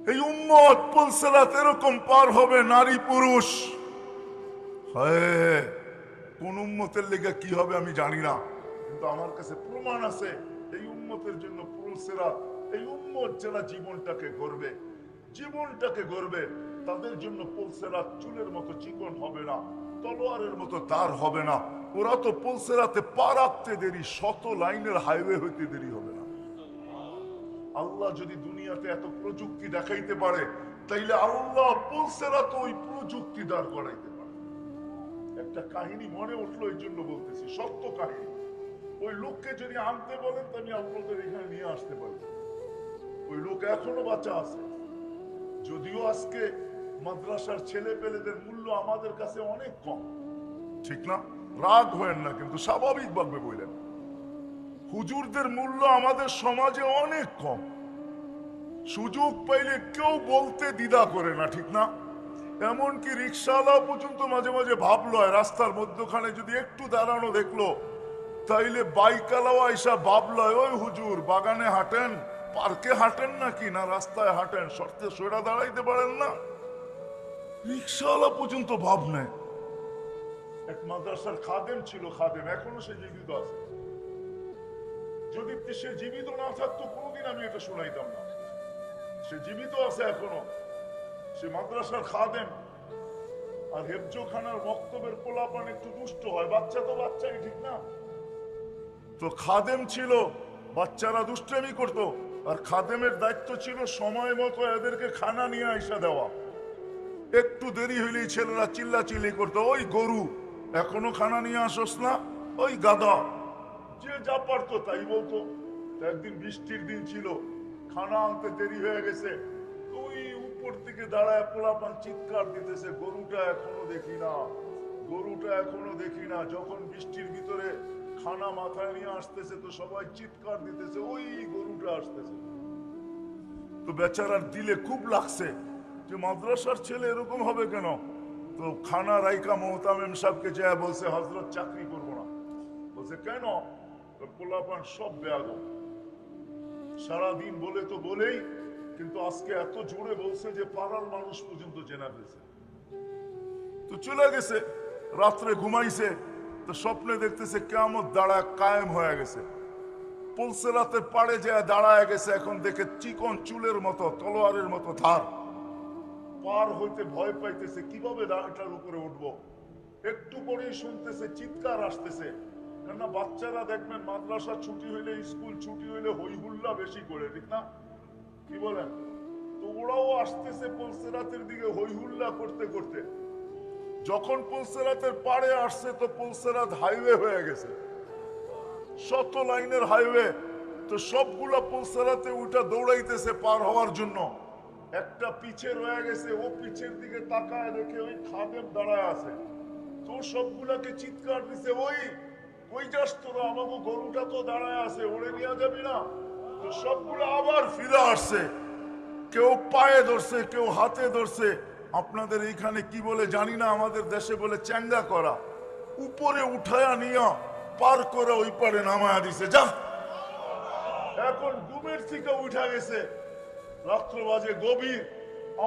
এই উম্মত পুলসিরাত এরকম পার হবে, নারী পুরুষ। হ্যাঁ, কোন উম্মতের লেগে কি হবে আমি জানি না, কিন্তু আমার কাছে প্রমাণ আছে এই উম্মতের জন্য পুলসিরাত। এই উম্মত যারা জীবনটাকে গড়বে তাদের জন্য পুলসিরাত চুলের মতো চিকন হবে না, তলোয়ারের মতো তার হবে না। ওরা তো পুলসিরাতে পা রাখতে দেরি, 100 লাইনের হাইওয়ে হইতে দেরি হবে না। আল্লাহ যদি দুনিয়াতে এত প্রযুক্তি দেখাইতে পারে, তাইলে আল্লাহ পুলসিরাত ওই প্রযুক্তি দাঁড় করাইতে পারে। একটা কাহিনী মনে উঠলো, এই জন্য বলতেছি, সত্য কাহিনী। ওই লোককে যদি আনতে বলেন তো আমি আপনাদের এখানে নিয়ে আসতে পারি। ওই লোক এখনো বাঁচা আছে, যদিও আজকে মাদ্রাসার ছেলে পেলেদের মূল্য আমাদের কাছে অনেক কম, ঠিক না? রাগ হয়েন না, কিন্তু স্বাভাবিক ভাবে বললেন, হুজুরদের মূল্য আমাদের সমাজে অনেক কম। সুযোগ পাইলে কেউ বলতে দ্বিধা করে না, ঠিক না? এমনকি রিক্সাওয়ালা পর্যন্ত মাঝে মাঝে ভাবলো, রাস্তার মধ্যখানে যদি একটু দাঁড়ানো দেখলো, তাইলে বাইকালাও এসা ভাবলো, ওই হুজুর বাগানে হাঁটেন, পার্কে হাঁটেন নাকি, না রাস্তায় হাঁটেন, শর্তে সরা দাঁড়াইতে পারেন না? রিক্সাওয়ালা পর্যন্ত ভাব নেয়। এক মাদ্রাসার খাদেম ছিল, খাদেম এখনো সে জীবিত আছে। যদি সে জীবিত না থাকতো কোনোদিন আমি এটা শোনাইতাম না। সে জীবিত আছে এখনো, সে মাদ্রাসার খাদেম। আর হেফজোখানার বক্তব্যের পোলাপান একটু দুষ্ট হয়, বাচ্চা তো বাচ্চাই, ঠিক না? তো খাদেম ছিল, বাচ্চারা দুষ্টামি করতো, আর খাদেমের দায়িত্ব ছিল সময় মতো এদেরকে খানা নিয়ে আইসা দেওয়া। একটু দেরি হইলেই ছেলেরা চিল্লাচিল্লি করতো, ওই গরু এখনো খানা নিয়ে আসোস না, ওই গাদা। যে যা পারতো তাই বলতো। একদিন বৃষ্টির দিন ছিল, খানা আনতে দেরি হয়ে গেছে, ওই উপর থেকে দাঁড়ায় পোলাপান চিৎকার দিতেছে, গরুটা এখনো দেখি না, গরুটা এখনো দেখি না। যখন বৃষ্টির ভিতরে খানা মাথায় নিয়ে আসতেছে তো সবাই চিৎকার দিতেছে, ওই গরুটা আসতেছে। তো বেচারার দিলে খুব লাগছে যে মাদ্রাসার ছেলে এরকম হবে কেন। তো খানা রাইকা মোহতামিম সাহেবকে যা বলছে, হযরত চাকরি করবো না। বলছে কেন? পোলাপান সব বেয়াদব, সারাদিন বলে তো বলেই, কিন্তু আজকে এত জোরে বলছে যে পাড়ার মানুষ পর্যন্ত জেনে ফেলছে। তো চলে গেছে, রাত্রে ঘুমাইছে, তো স্বপ্নে দেখতেছে কিয়ামত দাঁড়ায় কায়েম হয়ে গেছে। পুলসিরাতের পাড়ে যায় দাঁড়ায় গেছে, এখন দেখে চিকন চুলের মতো, তলোয়ারের মতো ধার। পার হইতে ভয় পাইতেছে, কিভাবে এটার উপরে উঠবো। একটু পরেই শুনতেছে চিৎকার আসতেছে, কেননা বাচ্চারা দেখবেন মাদ্রাসা ছুটি হইলে, স্কুল ছুটি হইলে হই হুল্লা বেশি করে, ঠিক না? কি বলেন? তো ওরাও আসতেছে পুলসিরাতের দিকে হই হুল্লা করতে করতে। যখন পুলসিরাতের পাড়ে আসছে তো পুলসিরাত হাইওয়ে হয়ে গেছে, 100 লাইনের হাইওয়ে। তো সবগুলা পুলসিরাতে উঠা দৌড়াইতেছে পার হওয়ার জন্য। একটা পিছে রয়ে গেছে, ও পিছের দিকে তাকায় দেখে ওই খাদেম দাঁড়ায় আছে। তো সবগুলাকে চিৎকার দিছে, ওই কই যাস তোরা, আমাকে গরুটা তো দাঁড়ায় আছে, ওরে নিয়ে যাবি না? তো সবগুলো আবার ফিরে আসছে, কেউ পায়ে ধরছে, কেউ হাতে ধরছে। আপনাদের এইখানে কি বলে জানি না, আমাদের দেশে বলে চ্যাঙ্গা করা। উপরে উঠায়া নিয়া পার করে ওই পারে নামায়া দিছে, যা। এখন ঘুমের থেকে উঠা গেছে, রাত্র বাজে গভীর,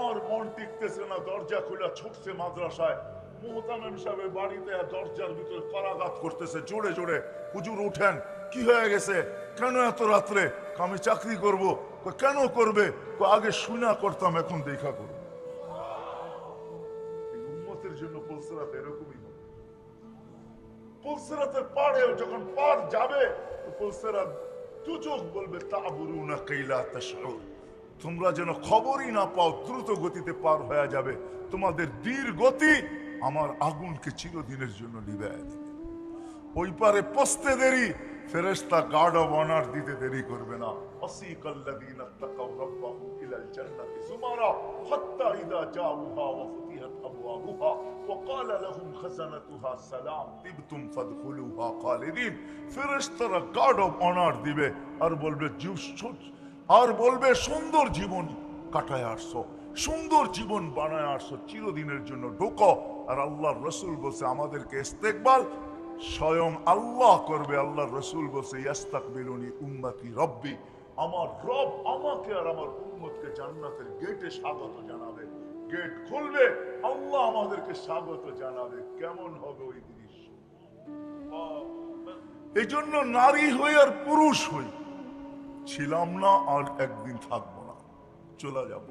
আর মন টিকতেছে না, দরজা খুলে ছুটছে মাদ্রাসায়। মুহতামিম সাহেবের বাড়িতে দরজার ভিতরে করাঘাত করতেছে জোরে জোরে, হুজুর উঠেন, কি হয়ে গেছে, কেন এত রাত্রে? আমি চাকরি করব। কেন করবে? আগে শুনা করতাম, এখন দেখা করবো। উম্মতের জন্য পুলসিরাত এরকমই হবে। পুলসিরাতের পাড়ে যখন পার যাবে তো পুলসিরাত দুচোখ বলবে, তা'বুরুনা কাইলা তাশউর, তোমরা যেন খবরই না পাও, দ্রুত গতিতে পার হয়ে যাবে। তোমাদের ধীর গতি আমার আগুনকে চিরদিনের জন্য নিভাইয়া দেবে। ওই পারে পৌঁছতে দেরি, ফেরেশতা গার্ড অফ অনার দিতে দেরি করবে না। ওয়াসিকাল্লাযীনা তাকাউ রাব্বাহুম ইলাল জান্নাতি যুমারা হাত্তা ইযা জাউহা ওয়া ফুতিহাত আবওয়াবুহা ওয়া ক্বালা লাহুম খাযানাতুহা সালাম তিবতুম ফাদখুলুহা খালিদিন। ফেরেশতারা গার্ড অফ অনার দিবে আর বলবে, আর বলবে সুন্দর জীবন কাটায় আসছো, সুন্দর জীবন বানায় আসছো, চিরদিনের জন্য ঢোকো। আর আল্লাহর রাসূল বলছে আমাদেরকে ইস্তেকবাল স্বয়ং আল্লাহ করবে। আল্লাহর রাসূল বলছে, ইস্তাকবিলুনি উম্মতি রব্বি, আমার রব আমাকে আর আমার উম্মতকে জান্নাতের গেটে স্বাগত জানাবে। গেট খুলবে, আল্লাহ আমাদেরকে স্বাগত জানাবে। কেমন হবে ওই দৃশ্য? এই জন্য নারী হই আর পুরুষ হই, ছিলাম না আর একদিন থাকবো না, চলে যাব।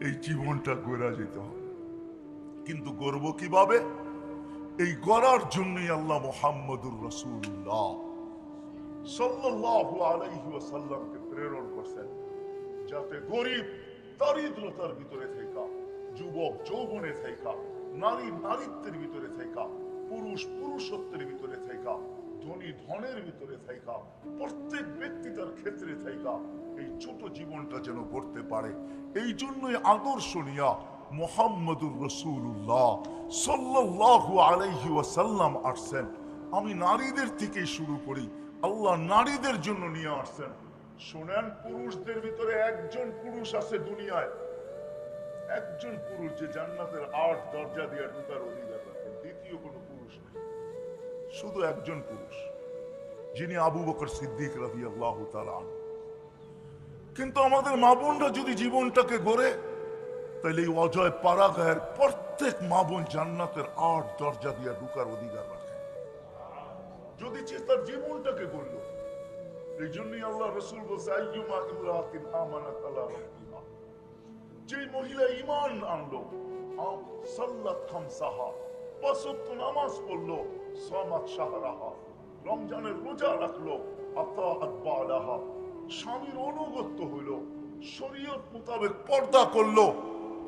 এই জীবনটা গড়া যেতে হবে, কিন্তু গড়ব কিভাবে? এই গড়ার জন্যই আল্লাহ মুহাম্মদুর রাসূলুল্লাহ সাল্লাল্লাহু আলাইহি ওয়াসাল্লামকে প্রেরণ করছেন, যাতে গরিব দারিদ্রতার ভিতরে থাকা, যুবক যৌবনে থাকা, নারী নারীত্বের ভিতরে থাকা, পুরুষ পুরুষত্বের ভিতরে থাকা, ধনী ধনের ভিতরে থাকা, প্রত্যেক ব্যক্তি তার ক্ষেত্রে থাকা এই ছোট জীবনটা যেন গড়তে পারে। এই জন্যই আদর্শ নিয়া মুহাম্মদুর রাসূলুল্লাহ সাল্লাল্লাহু আলাইহি ওয়াসাল্লাম আসছেন। আমি নারীদের থেকে শুরু করি, আল্লাহ নারীদের জন্য নিয়ে আসছেন। শোনেন, পুরুষদের ভিতরে একজন পুরুষ আছে দুনিয়ায়, একজন পুরুষ যে জান্নাতের 8 দরজা দিয়ে ঢোকার অধিকার রাখেন, দ্বিতীয় কোনো পুরুষ নেই, শুধু একজন পুরুষ, যিনি আবু বকর সিদ্দিক রাদিয়াল্লাহু তাআলা আনহু। কিন্তু আমাদের মা বোনরা যদি জীবনটাকে গড়ে, তাহলে এই অজয় পাড়াগাঁয়ের প্রত্যেক মা বোন জান্নাতের 8 দরজা দিয়ে ঢোকার অধিকার রাখে, যদি তার জীবনটাকে গড়ল। এই জন্যই আল্লাহ রাসূল বলছে, আইয়ুমা ইমরাতিন আমানাত আলা রাব্বিহা, যে মহিলা ঈমান আনলো, সাল্লাত খামসাহা, 5 ওয়াক্ত নামাজ পড়লো, সামাত শাহরাহা, রমজানের রোজা রাখলো, আতাআত বালাহা, স্বামীর অনুগত হইল, শরীয়ত মোতাবেক পর্দা করলো,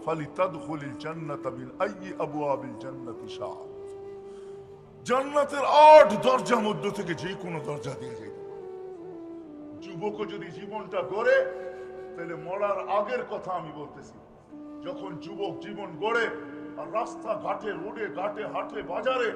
ফালিতাদখুলিল জান্নাতা মিন আইয়ি আবওয়াবিল জান্নাতি শাআত, জান্নাতের 8 দরজার মধ্যে থেকে যে কোনো দরজা দিয়ে যেতে পারে। যুবক যদি জীবনটা গড়ে, তাহলে মরার আগের কথা আমি বলতেছি, যখন যুবক জীবন গড়ে আর রাস্তা ঘাটে, রোডে ঘাটে, হাটে বাজারে,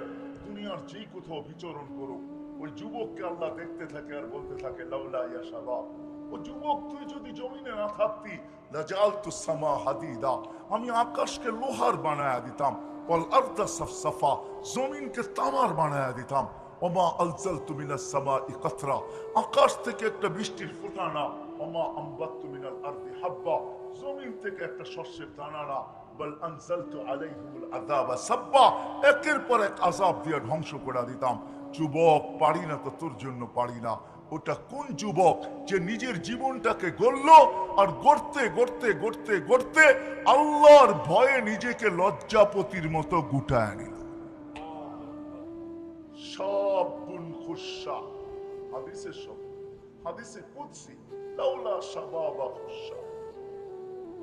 দুনিয়ার যেই কোথাও বিচরণ করো, ওই যুবককে আল্লাহ দেখতে থাকে আর বলতে থাকে, লাউলা ইয়া শাবাব, ও যুবক তুই যদি জমিনে না থাকতি, লাজালতুস সামা হাদিদা, আমি আকাশকে লোহার বানায়া দিতাম, ওয়াল আরদা সাফসাফা, জমিনকে তামার বানায়া দিতাম, ওমা আলজালতু মিনাস সামাই কাতরা, আকাশ থেকে একটা বৃষ্টির ফোঁটা না, ওমা আম্বাততু মিনাল আরদি হাব্বা, জমিন থেকে একটা শস্যের দানা না, বল আনজালতু আলাইহিমুল আযাবা সাব্বা, একের পর এক আযাব দিয়ে ধ্বংস করে দিতাম। যুবক, পারি না তো তোর জন্য পারি না। ওটা কোন যুবক যে নিজের জীবনটাকে গড়ল আর গড়তে গড়তে গড়তে গড়তে আল্লাহর ভয়ে নিজেকে লজ্জাপতির মতো গুটায় নিল। সব গুণ খুশা, হাদিসের শব্দ, হাদিসে কুদসি, লাউলা শাবাবা খুশা,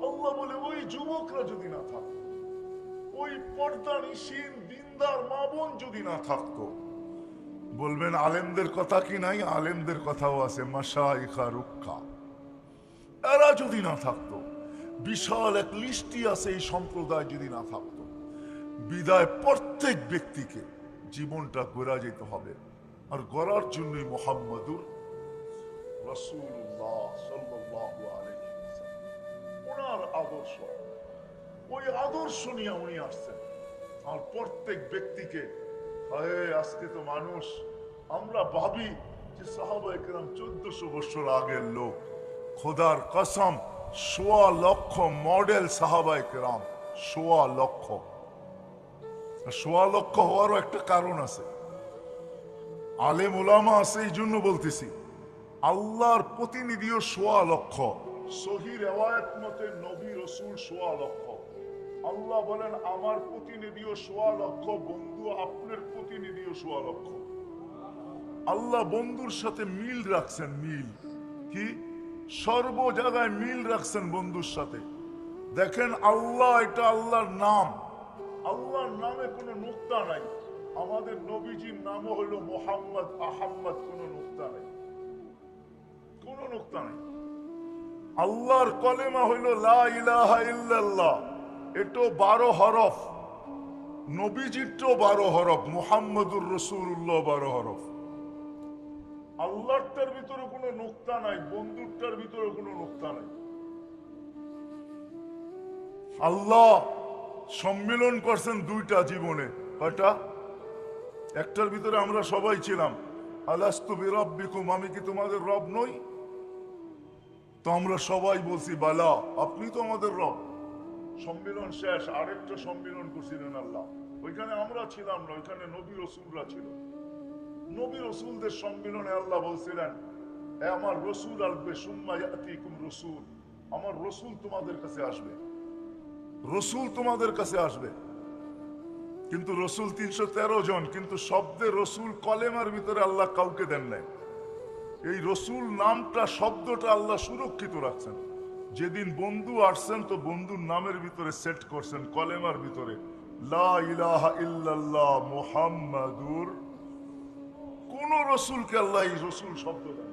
আল্লাহ বলে ওই যুবকরা যদি না থাকতো, ওই পর্দানিশীন দিনদার মা বোন যদি না থাকতো, বলবেন আলেমদের কথা কি নাই? আলেমদের কথাও আছে, মাশাইখা রুক্কা, এরা যদি না থাকতো, বিশাল এক লিস্টি আছে, এই সম্প্রদায় যদি না থাকতো, বিদায় প্রত্যেক ব্যক্তিকে জীবনটা গড়া যেতে হবে। আর গড়ার জন্যই মুহাম্মদুর রাসূলুল্লাহ সাল্লাল্লাহু আলাইহি ওয়াসাল্লাম, ওনার আদর্শ, ওই আদর্শ নিয়ে উনি আসছেন। আর প্রত্যেক ব্যক্তিকে, আজকে তো মানুষ, আমরা ভাবি যে সাহাবায়ে কেরাম 1400 বছর আগের লোক, খোদার কসম 1.25 লক্ষ মডেল সাহাবায়ে কেরাম, 1.25 লক্ষ। 1.25 লক্ষ হওয়ারও একটা কারণ আছে, আলেম ওলামা আছে, এই জন্য বলতেছি। আল্লাহর প্রতিনিধিও 1.25 লক্ষ, সহিহ রিওয়ায়াত মতে নবী রাসূল 1.25 লক্ষ। আল্লাহ বলেন আমার প্রতিনিধিও 1.25 লক্ষ, বন্ধু আপনার প্রতিনিধিও 1.25 লক্ষ। আল্লাহ বন্ধুর সাথে মিল রাখছেন, মিল কি সর্ব জায়গায় মিল রাখছেন বন্ধুর সাথে। দেখেন আল্লাহ, এটা আল্লাহর নাম, আল্লাহর নামে কোনো নুকতা নাই। আমাদের নবীজির নামও হলো মুহাম্মদ আহম্মদ, কোনো নুকতা নাই, কোনো নুকতা নাই। আল্লাহর কলেমা হইল লা ইলাহা ইল্লাল্লাহ, এটাও 12 হরফ, নবীজিরটাও 12 হরফ, মুহাম্মদুর রাসূলুল্লাহ 12 হরফ। আল্লাহটার ভিতরে কোনো নুকতা নাই, বন্ধুটার ভিতরে কোনো নুকতা নাই। আল্লাহ সম্মিলন করছেন 2টা জীবনে, কয়টা? একটার ভিতরে আমরা সবাই ছিলাম, আলাস্তু বিরাব্বিকুম, আমি কি তোমাদের রব নই? তো আমরা সবাই বলছি বালা, আপনি তো আমাদের রব। সম্মেলন শেষ, আরেকটা সম্মেলন করছিলেন আল্লাহ, ওইখানে আমরা ছিলাম না, ওইখানে নবী রসুলরা ছিল। নবী রসুলদের সম্মেলনে আল্লাহ বলছিলেন, এ আমার রসুল আসবে, সুম্মা ইয়াতিকুম রসুল, আমার রসুল তোমাদের কাছে আসবে, রসুল তোমাদের কাছে আসবে। কিন্তু রসুল 313 জন, কিন্তু শব্দে রসুল কলেমার ভিতরে আল্লাহ কাউকে দেন নাই। এই রসুল নামটা, শব্দটা আল্লাহ সুরক্ষিত রাখছেন। যেদিন বন্ধু আসছেন তো বন্ধুর নামের ভিতরে সেট করছেন, কলেমার ভিতরে লা ইলাহা ইল্লাল্লাহ মুহাম্মাদুর। কোন রসুলকে আল্লাহ এই রসুল শব্দ দেন।